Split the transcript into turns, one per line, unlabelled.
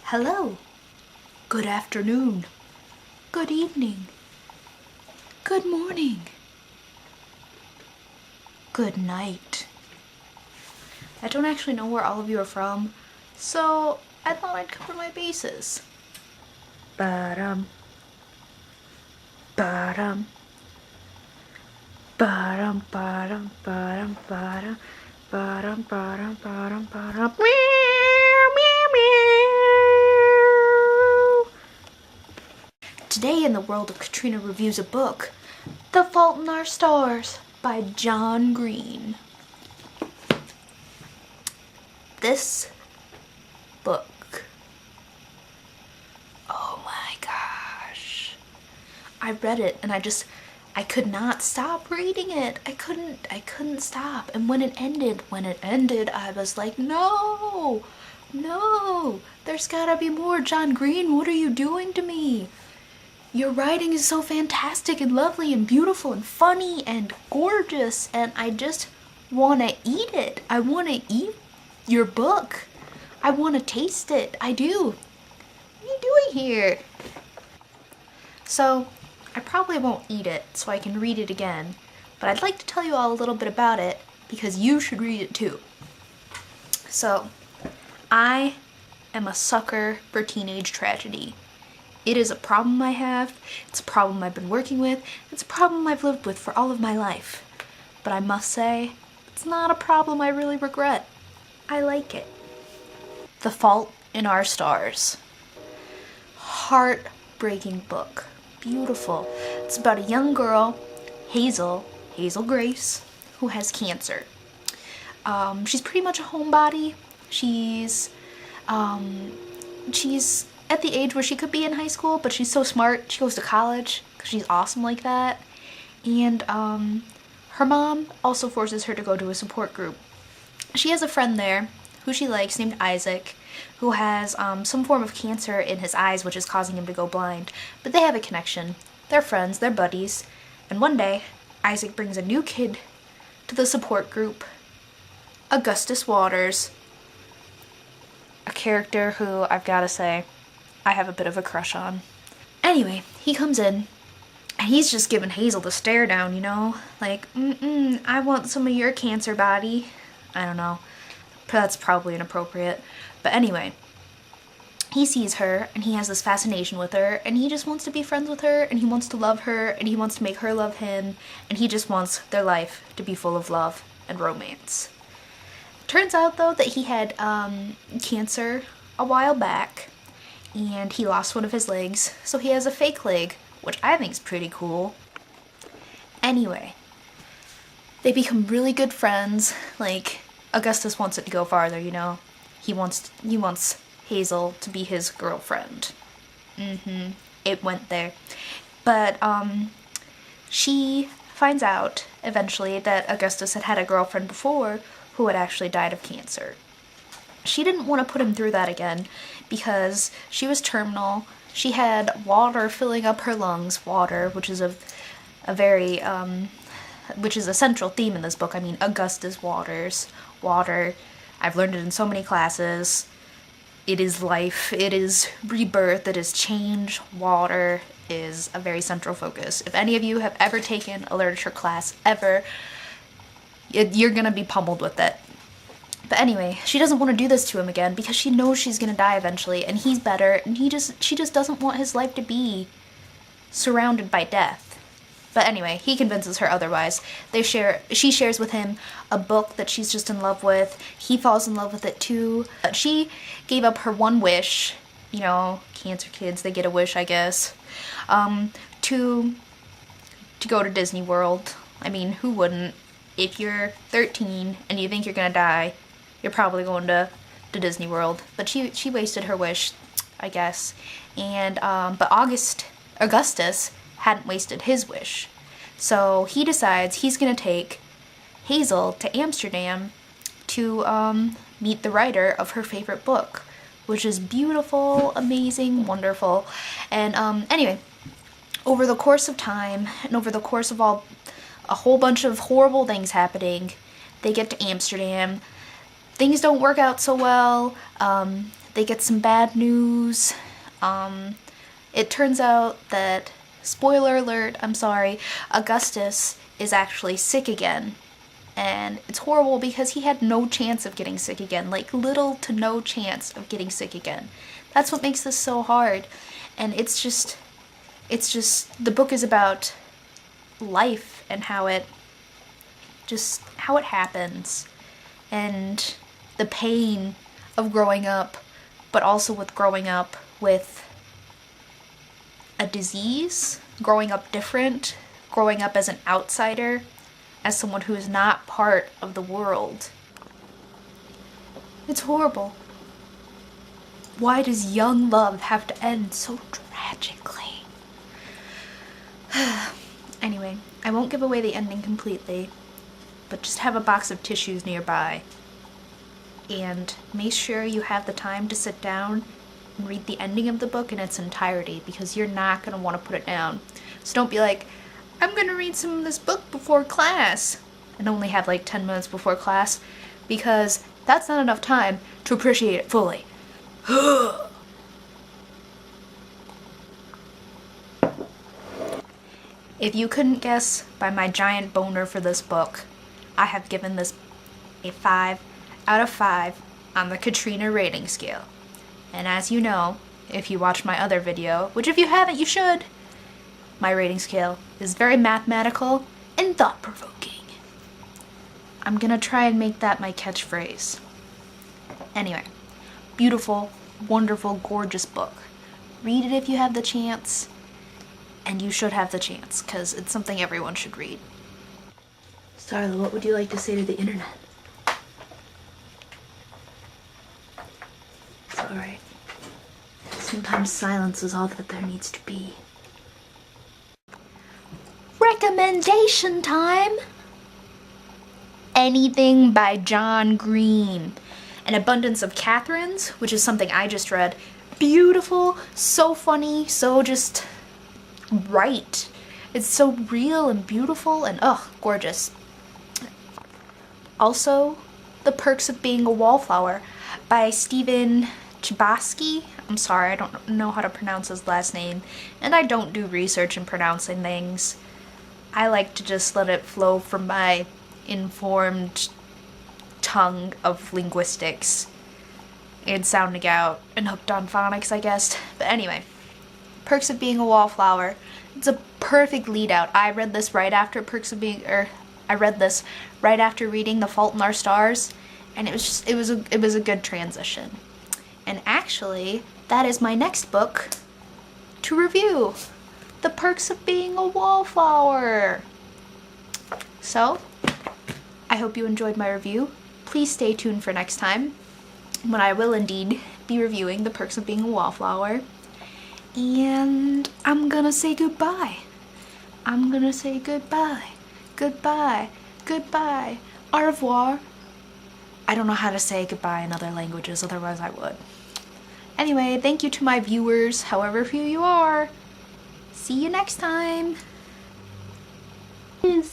Hello, good afternoon, good evening, good morning, good night. I don't actually know where all of you are from, so I thought I'd cover my bases. Ba-dum, ba-dum, ba-dum, ba-dum, ba-dum, ba-dum, ba-dum, ba-dum, ba-dum, ba-dum, meow, meow, meow. Today in the world of Katrina reviews a book, The Fault in Our Stars by John Green. This book, oh my gosh, I read it and I could not stop reading it. I couldn't stop. And when it ended, I was like, no, there's gotta be more. John Green, what are you doing to me? Your writing is so fantastic and lovely and beautiful and funny and gorgeous, and I just want to eat it. I want to eat your book. I want to taste it. I do. What are you doing here? So, I probably won't eat it so I can read it again, but I'd like to tell you all a little bit about it because you should read it too. So, I am a sucker for teenage tragedy. It is a problem I have, it's a problem I've been working with, it's a problem I've lived with for all of my life. But I must say, it's not a problem I really regret. I like it. The Fault in Our Stars. Heartbreaking book. Beautiful. It's about a young girl, Hazel Grace, who has cancer. She's pretty much a homebody. She's at the age where she could be in high school, but she's so smart. She goes to college because she's awesome like that. And her mom also forces her to go to a support group. She has a friend there who she likes named Isaac, who has some form of cancer in his eyes, which is causing him to go blind. But they have a connection. They're friends, they're buddies. And one day, Isaac brings a new kid to the support group, Augustus Waters, a character who, I've got to say, I have a bit of a crush on. Anyway, he comes in, and he's just giving Hazel the stare down, you know? Like, I want some of your cancer body. I don't know. That's probably inappropriate. But anyway, he sees her, and he has this fascination with her, and he just wants to be friends with her, and he wants to love her, and he wants to make her love him, and he just wants their life to be full of love and romance. Turns out, though, that he had cancer a while back, and he lost one of his legs, so he has a fake leg, which I think is pretty cool. Anyway, they become really good friends. Like, Augustus wants it to go farther, you know? He wants Hazel to be his girlfriend. It went there. But, she finds out, eventually, that Augustus had had a girlfriend before who had actually died of cancer. She didn't want to put him through that again because she was terminal. She had water filling up her lungs, water, which is a central theme in this book. I mean, Augustus Waters, water. I've learned it in so many classes. It is life, it is rebirth, it is change. Water is a very central focus. If any of you have ever taken a literature class, ever, you're gonna be pummeled with it. But anyway, she doesn't want to do this to him again because she knows she's gonna die eventually, and he's better, and she just doesn't want his life to be surrounded by death. But anyway, he convinces her otherwise. She shares with him a book that she's just in love with. He falls in love with it too. She gave up her one wish, you know, cancer kids, they get a wish, I guess, to go to Disney World. I mean, who wouldn't? If you're 13 and you think you're gonna die, you're probably going to Disney World. But she wasted her wish, I guess. And but Augustus hadn't wasted his wish. So he decides he's gonna take Hazel to Amsterdam to meet the writer of her favorite book, which is beautiful, amazing, wonderful. And anyway, over the course of time and over the course of a whole bunch of horrible things happening, they get to Amsterdam. Things don't work out so well. they get some bad news. It turns out that, spoiler alert, I'm sorry, Augustus is actually sick again. And it's horrible because he had no chance of getting sick again, like little to no chance of getting sick again. That's what makes this so hard. And it's just, the book is about life and how it happens. And the pain of growing up, but also with growing up with a disease, growing up different, growing up as an outsider, as someone who is not part of the world. It's horrible. Why does young love have to end so tragically? Anyway, I won't give away the ending completely, but just have a box of tissues nearby. And make sure you have the time to sit down and read the ending of the book in its entirety, because you're not going to want to put it down. So don't be like, I'm going to read some of this book before class, and only have like 10 minutes before class, because that's not enough time to appreciate it fully. If you couldn't guess by my giant boner for this book, I have given this a 5 out of 5 on the Katrina rating scale. And as you know, if you watch my other video, which if you haven't, you should, my rating scale is very mathematical and thought-provoking. I'm gonna try and make that my catchphrase. Anyway, beautiful, wonderful, gorgeous book. Read it if you have the chance, and you should have the chance, because it's something everyone should read. Starla, what would you like to say to the internet? It's alright. Sometimes silence is all that there needs to be. Recommendation time! Anything by John Green. An Abundance of Catherines, which is something I just read. Beautiful, so funny, so just right. It's so real and beautiful and gorgeous. Also, The Perks of Being a Wallflower by Stephen Chbosky. I'm sorry, I don't know how to pronounce his last name, and I don't do research in pronouncing things. I like to just let it flow from my informed tongue of linguistics and sounding out and hooked on phonics, I guess. But anyway, Perks of Being a Wallflower. It's a perfect lead out. I read this right after reading The Fault in Our Stars, and it was a good transition. And actually, that is my next book to review. The Perks of Being a Wallflower. So, I hope you enjoyed my review. Please stay tuned for next time, when I will indeed be reviewing The Perks of Being a Wallflower. And I'm gonna say goodbye. I'm gonna say goodbye. Goodbye. Goodbye. Au revoir. I don't know how to say goodbye in other languages, otherwise I would. Anyway, thank you to my viewers, however few you are. See you next time. Meow.